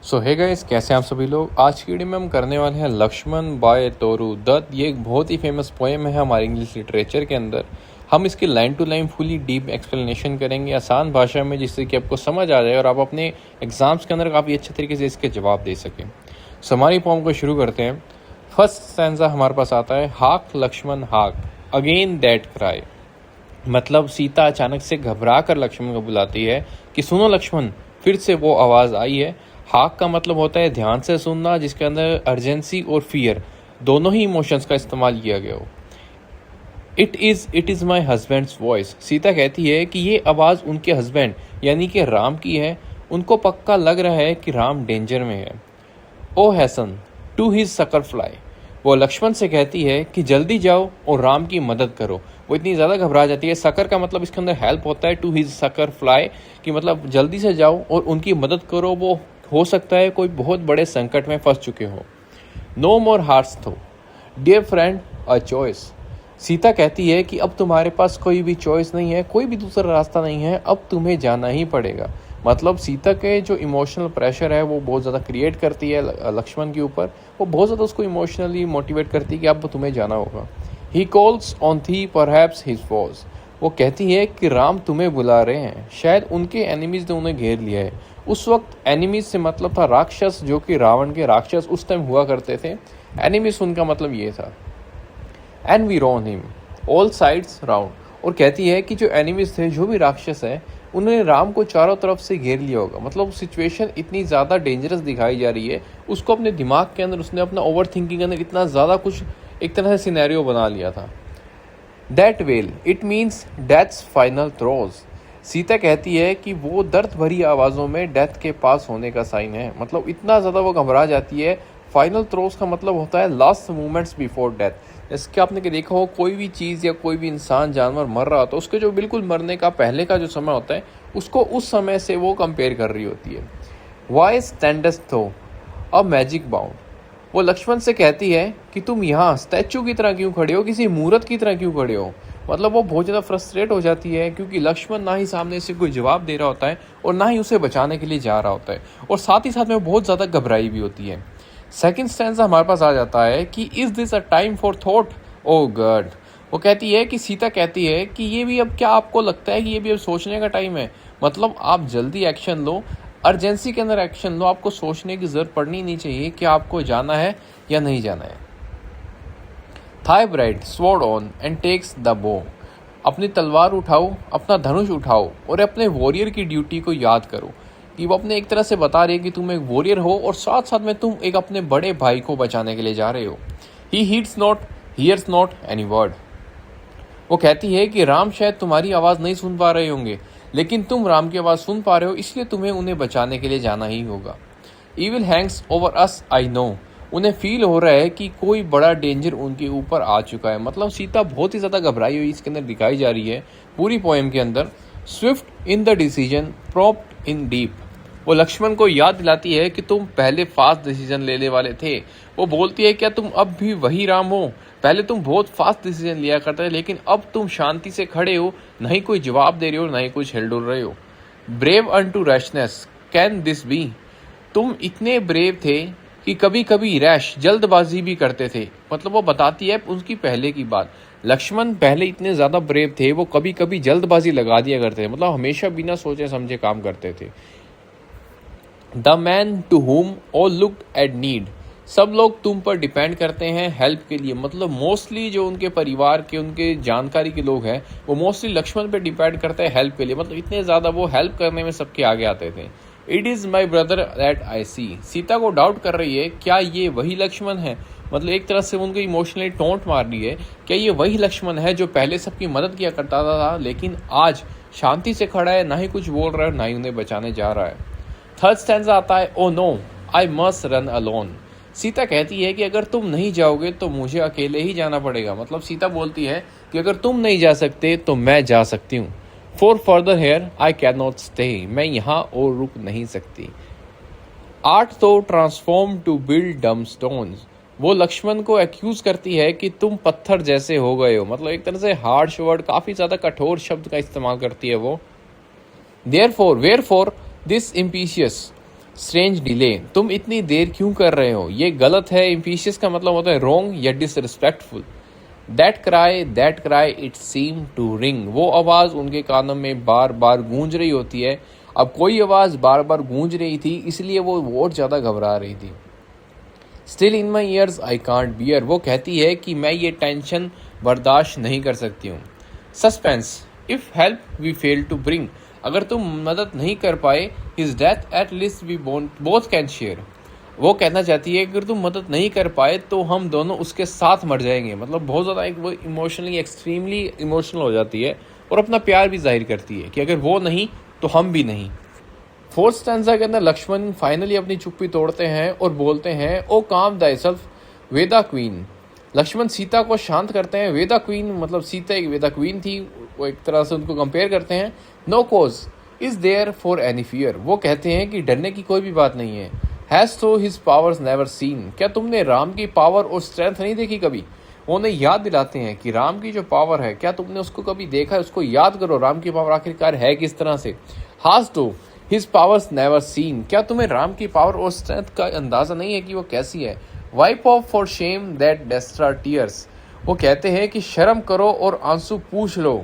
सो hey guys, कैसे हैं आप सभी लोग। आज की वीडियो में हम करने वाले हैं लक्ष्मण बाय तोरू दत्त। ये एक बहुत ही फेमस पोएम है हमारे इंग्लिश लिटरेचर के अंदर। हम इसकी line to line fully deep explanation करेंगे आसान भाषा में, जिससे कि आपको समझ आ जाए और आप अपने एग्जाम्स के अंदर काफ़ी अच्छे तरीके से इसके जवाब दे सकें। सो हमारी पोएम को शुरू करते हैं। फर्स्ट स्टैंजा हमारे पास आता है, हाक लक्ष्मण हाक अगेन दैट क्राई। मतलब सीता अचानक से घबरा कर लक्ष्मण को बुलाती है कि सुनो लक्ष्मण, फिर से वो आवाज़ आई है। हाक का मतलब होता है ध्यान से सुनना, जिसके अंदर अर्जेंसी और फियर दोनों ही इमोशंस का इस्तेमाल किया गया हो। It is my husband's voice. Sita कहती है कि ये आवाज़ उनके हस्बैंड यानी कि राम की है। उनको पक्का लग रहा है कि राम डेंजर में है। O hasten to his succour fly. वो लक्ष्मण से कहती है कि जल्दी जाओ और राम की मदद करो। वो इतनी ज़्यादा घबरा जाती है। सकर का मतलब इसके अंदर हेल्प होता है, टू हिज सकर फ्लाई, कि मतलब जल्दी से जाओ और उनकी मदद करो। वो हो सकता है कोई बहुत बड़े संकट में फंस चुके हो। No more hearts though dear friend a choice. Sita कहती है कि अब तुम्हारे पास कोई भी चॉइस नहीं है, कोई भी दूसरा रास्ता नहीं है, अब तुम्हें जाना ही पड़ेगा। मतलब सीता के जो इमोशनल प्रेशर है वो बहुत ज़्यादा क्रिएट करती है लक्ष्मण के ऊपर। वो बहुत ज़्यादा उसको इमोशनली मोटिवेट करती है कि अब तुम्हें जाना होगा। ही कॉल्स ऑन थी परहैप्स हिज फॉज। वो कहती है कि राम तुम्हें बुला रहे हैं, शायद उनके एनिमीज ने उन्हें घेर लिया है। उस वक्त एनिमीज से मतलब था राक्षस, जो कि रावण के राक्षस उस टाइम हुआ करते थे। एनिमीज उनका मतलब ये था। And we ran him all sides round. और कहती है कि जो एनिमीज थे, जो भी राक्षस हैं, उन्होंने राम को चारों तरफ से घेर लिया होगा। मतलब सिचुएशन इतनी ज़्यादा डेंजरस दिखाई जा रही है। उसको अपने दिमाग के अंदर, उसने अपना ओवर थिंकिंग के अंदर इतना ज़्यादा कुछ एक तरह से सिनेरियो बना लिया था। That well it means deaths final throws. Sita कहती है कि वो दर्द भरी आवाज़ों में डेथ के पास होने का साइन है। मतलब इतना ज़्यादा वो घबरा जाती है। फाइनल थ्रोज का मतलब होता है लास्ट मोमेंट्स बिफोर डेथ। जैसे कि आपने देखा हो, कोई भी चीज़ या कोई भी इंसान जानवर मर रहा होता है, उसके जो बिल्कुल मरने का पहले का जो समय होता है, उसको उस समय से वो कंपेयर कर रही होती है। वाई स्टैंडस्ट थो अ मैजिक बाउंड। वो लक्ष्मण से कहती है कि तुम यहाँ स्टैचू की तरह क्यों खड़े हो, किसी मूर्त की तरह क्यों खड़े हो। मतलब वो बहुत ज़्यादा फ्रस्ट्रेट हो जाती है, क्योंकि लक्ष्मण ना ही सामने से कोई जवाब दे रहा होता है और ना ही उसे बचाने के लिए जा रहा होता है, और साथ ही साथ में बहुत ज़्यादा घबराई भी होती है। सेकंड स्टैंजा हमारे पास आ जाता है कि is this a time for thought O God. वो कहती है कि सीता कहती है कि ये भी, अब क्या आपको लगता है कि ये भी अब सोचने का टाइम है। मतलब आप जल्दी एक्शन लो, अर्जेंसी के अंदर एक्शन लो। आपको सोचने की जरूरत पड़नी नहीं चाहिए कि आपको जाना है या नहीं जाना है। Thy bride sword on and takes the bow. अपनी तलवार उठाओ, अपना धनुष उठाओ और अपने वॉरियर की ड्यूटी को याद करो। कि वो अपने एक तरह से बता रही है कि तुम एक वॉरियर हो और साथ साथ में तुम एक अपने बड़े भाई को बचाने के लिए जा रहे हो। He heeds not hears not any word. वो कहती है कि राम शायद तुम्हारी आवाज़ नहीं सुन पा रहे होंगे, लेकिन तुम राम की आवाज़ सुन पा रहे हो, इसलिए तुम्हें उन्हें बचाने के लिए जाना ही होगा। Evil Hanks over us I know. उन्हें फील हो रहा है कि कोई बड़ा डेंजर उनके ऊपर आ चुका है। मतलब सीता बहुत ही ज़्यादा घबराई हुई इसके अंदर दिखाई जा रही है पूरी पोएम के अंदर। Swift in the decision propped in deep. वो लक्ष्मण को याद दिलाती है कि तुम पहले फास्ट डिसीजन लेने वाले थे। वो बोलती है क्या तुम अब भी वही राम हो। पहले तुम बहुत फास्ट डिसीजन लिया करते थे, लेकिन अब तुम शांति से खड़े हो, नहीं कोई जवाब दे रहे हो, नहीं कुछ हिल डुल रहे हो। Brave unto rashness can this be. तुम इतने ब्रेव थे कि कभी कभी रैश जल्दबाजी भी करते थे। मतलब वो बताती है उसकी पहले की बात। लक्ष्मण पहले इतने ज़्यादा ब्रेव थे, वो कभी कभी जल्दबाजी लगा दिया करते थे। मतलब हमेशा बिना सोचे समझे काम करते थे। The man to whom all looked at need. सब लोग तुम पर डिपेंड करते हैं हेल्प के लिए। मतलब मोस्टली जो उनके परिवार के, उनके जानकारी के लोग हैं, वो मोस्टली लक्ष्मण पे डिपेंड करते हैं हेल्प के लिए। मतलब इतने ज़्यादा वो हेल्प करने में सबके आगे आते थे। It is my brother that I see. Sita को डाउट कर रही है, क्या ये वही लक्ष्मण है। मतलब एक तरह से उनको इमोशनली टोंट मार रही है, क्या ये वही लक्ष्मण है जो पहले सबकी मदद किया करता था, लेकिन आज शांति से खड़ा है, ना ही कुछ बोल रहा है, ना ही उन्हें बचाने जा रहा है। थर्ड स्टैंजा आता है, oh no I must run alone. Sita कहती है कि अगर तुम नहीं जाओगे तो मुझे अकेले ही जाना पड़ेगा। मतलब सीता बोलती है कि अगर तुम नहीं जा सकते तो मैं जा सकती हूँ। For further here I can not stay. मैं यहाँ और रुक नहीं सकती। आर्ट तो ट्रांसफॉर्म टू बिल्ड डम स्टोन्स। वो लक्ष्मण को एक्यूज करती है कि तुम पत्थर जैसे हो गए हो। मतलब एक तरह से हार्श वर्ड, काफ़ी ज़्यादा कठोर शब्द का इस्तेमाल करती है वो। Therefore wherefore this impetuous. Strange delay, तुम इतनी देर क्यों कर रहे हो, ये गलत है। इम्पीशियस का मतलब होता है रॉन्ग या disrespectful. That cry it seem to ring, वो आवाज़ उनके कानों में बार बार गूंज रही होती है। अब कोई आवाज़ बार बार गूंज रही थी, इसलिए वो और ज़्यादा घबरा रही थी। Still in my years I can't beer, वो कहती है कि मैं ये टेंशन बर्दाश्त नहीं कर सकती हूँ। Suspense, if help we fail to bring, अगर तुम मदद नहीं कर पाए, his death at least we both can share, वो कहना चाहती है कि अगर तुम मदद नहीं कर पाए तो हम दोनों उसके साथ मर जाएंगे। मतलब बहुत ज़्यादा एक वो इमोशनली एक्सट्रीमली इमोशनल हो जाती है और अपना प्यार भी जाहिर करती है कि अगर वो नहीं तो हम भी नहीं। फोर्थ स्टैंजा के अंदर लक्ष्मण फाइनली अपनी चुप्पी तोड़ते हैं और बोलते हैं, ओ काम दाइसेल्फ वेदा क्वीन। लक्ष्मण सीता को शांत करते हैं। वेदा क्वीन मतलब सीता एक वेदा क्वीन थी, वो एक तरह से उनको कंपेयर करते हैं। No cause is there for any fear, वो कहते हैं कि डरने की कोई भी बात नहीं है। हैज तो हिज पावर्स नेवर सीन, क्या तुमने राम की पावर और स्ट्रेंथ नहीं देखी कभी। वो उन्हें याद दिलाते हैं कि राम की जो पावर है, क्या तुमने उसको कभी देखा है, उसको याद करो, राम की पावर आखिरकार है किस तरह से। हाज तो हिज पावर्स नेवर सीन, क्या तुम्हें राम की पावर और स्ट्रेंथ का अंदाजा नहीं है कि वो कैसी है। Wipe off for shame that dastard tears, वो कहते हैं कि शर्म करो और आंसू पूछ लो।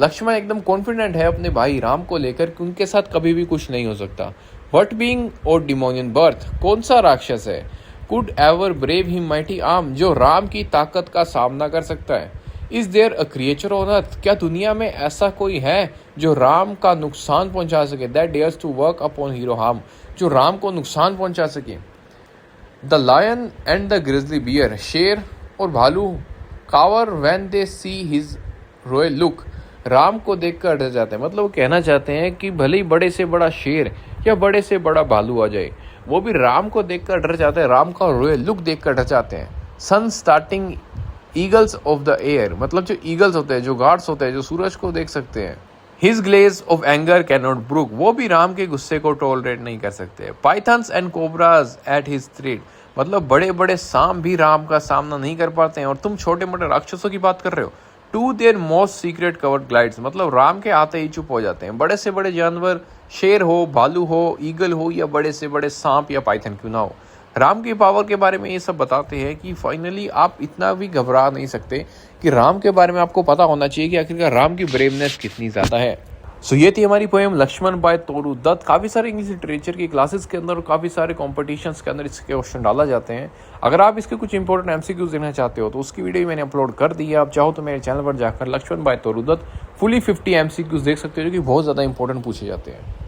लक्ष्मण एकदम कॉन्फिडेंट है अपने भाई राम को लेकर कि उनके साथ कभी भी कुछ नहीं हो सकता। वट बीइंग और डिमोनियन बर्थ, कौन सा राक्षस है, could ever brave him mighty arm, जो राम की ताकत का सामना कर सकता है। Is there a creature on earth, क्या दुनिया में ऐसा कोई है जो राम का नुकसान पहुंचा सके। That dares to work upon hero harm, जो राम को नुकसान पहुंचा सके। The lion and the grizzly bear, शेर और भालू cower when they see his royal look, Ram को देखकर डर जाते हैं। मतलब वो कहना चाहते हैं कि भले ही बड़े से बड़ा शेर या बड़े से बड़ा भालू आ जाए, वो भी राम को देखकर डर जाते हैं, राम का रॉयल लुक देखकर डर जाते हैं। Sun starting eagles of the air, मतलब जो ईगल्स होते हैं, जो गार्ड्स होते हैं, जो सूरज को देख सकते हैं। His glaze of anger can not brook, वो भी राम के गुस्से को टॉलरेट नहीं कर सकते। Pythons and cobras at his thread, मतलब बड़े बड़े सांप भी राम का सामना नहीं कर पाते हैं, और तुम छोटे मोटे राक्षसों की बात कर रहे हो। To their most secret covered glides, मतलब राम के आते ही चुप हो जाते हैं। बड़े से बड़े जानवर, शेर हो, भालू हो, ईगल हो, या बड़े से बड़े सांप या पाइथन क्यों ना हो, राम की पावर के बारे में ये सब बताते हैं कि फाइनली आप इतना भी घबरा नहीं सकते, कि राम के बारे में आपको पता होना चाहिए कि आखिरकार राम की ब्रेवनेस कितनी ज़्यादा है। सो ये थी हमारी पोएम लक्ष्मण बाय तोरू दत्त। काफ़ी सारे इंग्लिश लिटरेचर की क्लासेस के अंदर और काफ़ी सारे कॉम्पिटिशन्स के अंदर इसके क्वेश्चन डाला जाते हैं। अगर आप इसके कुछ इंपॉर्टेंट एमसीक्यूज देखना चाहते हो तो उसकी वीडियो मैंने अपलोड कर दी है। आप चाहो तो मेरे चैनल पर जाकर Lakshman by Toru Dutt fully 50 MCQs देख सकते हो, जो कि बहुत ज़्यादा इंपॉर्टेंट पूछे जाते हैं।